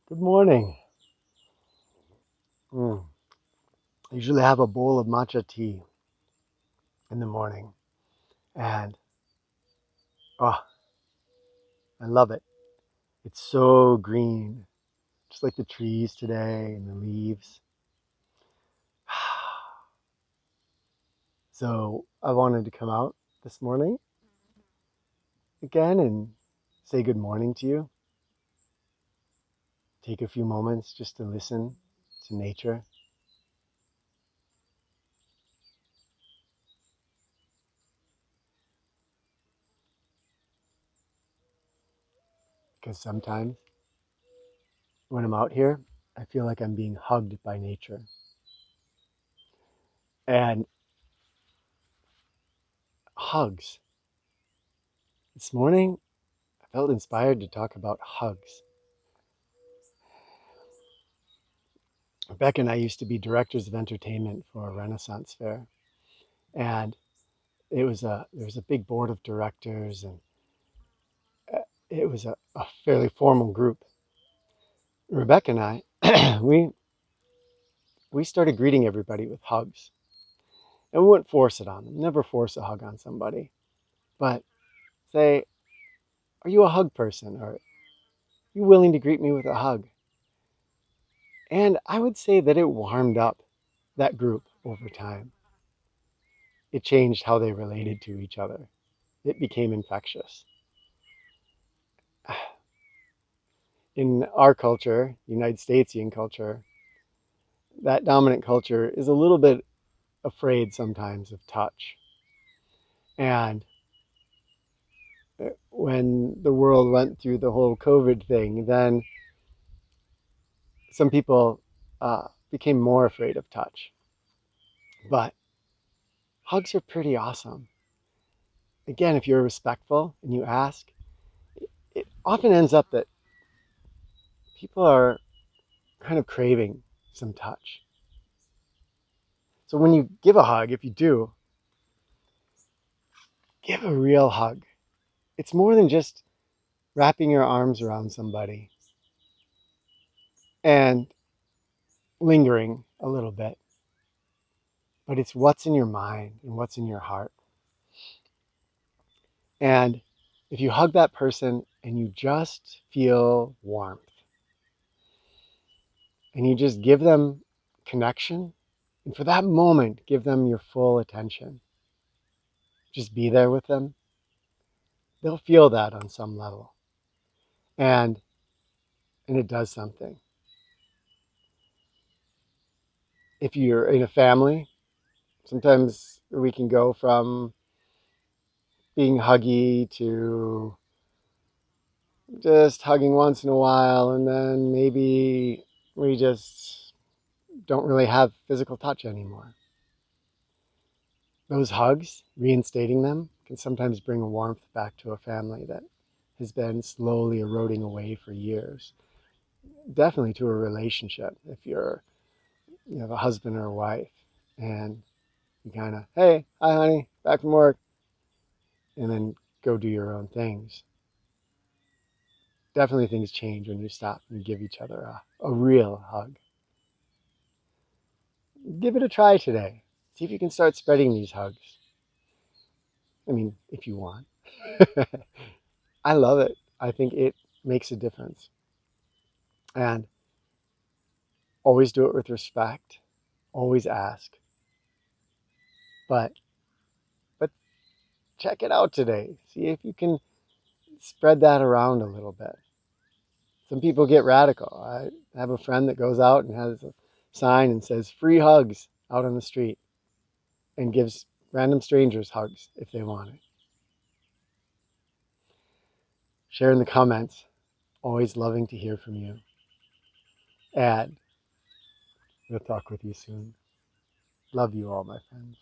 Good morning. I usually have a bowl of matcha tea in the morning, and oh, I love it. It's so green, just like the trees today and the leaves. So I wanted to come out this morning again and say good morning to you. Take a few moments just to listen to nature, because sometimes when I'm out here, I feel like I'm being hugged by nature. And hugs. This morning, I felt inspired to talk about hugs. Beck and I used to be directors of entertainment for a Renaissance fair, and there was a big board of directors, and it was a fairly formal group. Rebecca and I, we started greeting everybody with hugs, and we wouldn't force it on them. Never force a hug on somebody, but say, "Are you a hug person? Or are you willing to greet me with a hug?" And I would say that it warmed up that group over time. It changed how they related to each other. It became infectious. In our culture, United Statesian culture, that dominant culture is a little bit afraid sometimes of touch. And when the world went through the whole COVID thing, then some people became more afraid of touch. But hugs are pretty awesome. Again, if you're respectful and you ask, it often ends up that people are kind of craving some touch. So when you give a hug, if you do, give a real hug. It's more than just wrapping your arms around somebody and lingering a little bit, but it's what's in your mind and what's in your heart. And if you hug that person and you just feel warmth and you just give them connection, and for that moment, give them your full attention, just be there with them, they'll feel that on some level. And it does something. If you're in a family, sometimes we can go from being huggy to just hugging once in a while, and then maybe we just don't really have physical touch anymore. Those hugs, reinstating them, can sometimes bring a warmth back to a family that has been slowly eroding away for years. Definitely to a relationship. If you have a husband or a wife, and you kind of, hey, hi, honey, back from work, and then go do your own things. Definitely things change when you stop and you give each other a real hug. Give it a try today. See if you can start spreading these hugs. I mean, if you want. I love it. I think it makes a difference. And always do it with respect. Always ask. But but check it out today. See if you can spread that around a little bit. Some people get radical. I have a friend that goes out and has a sign and says free hugs out on the street and gives random strangers hugs if they want it. Share in the comments. Always loving to hear from you. And we'll talk with you soon. Love you all, my friends.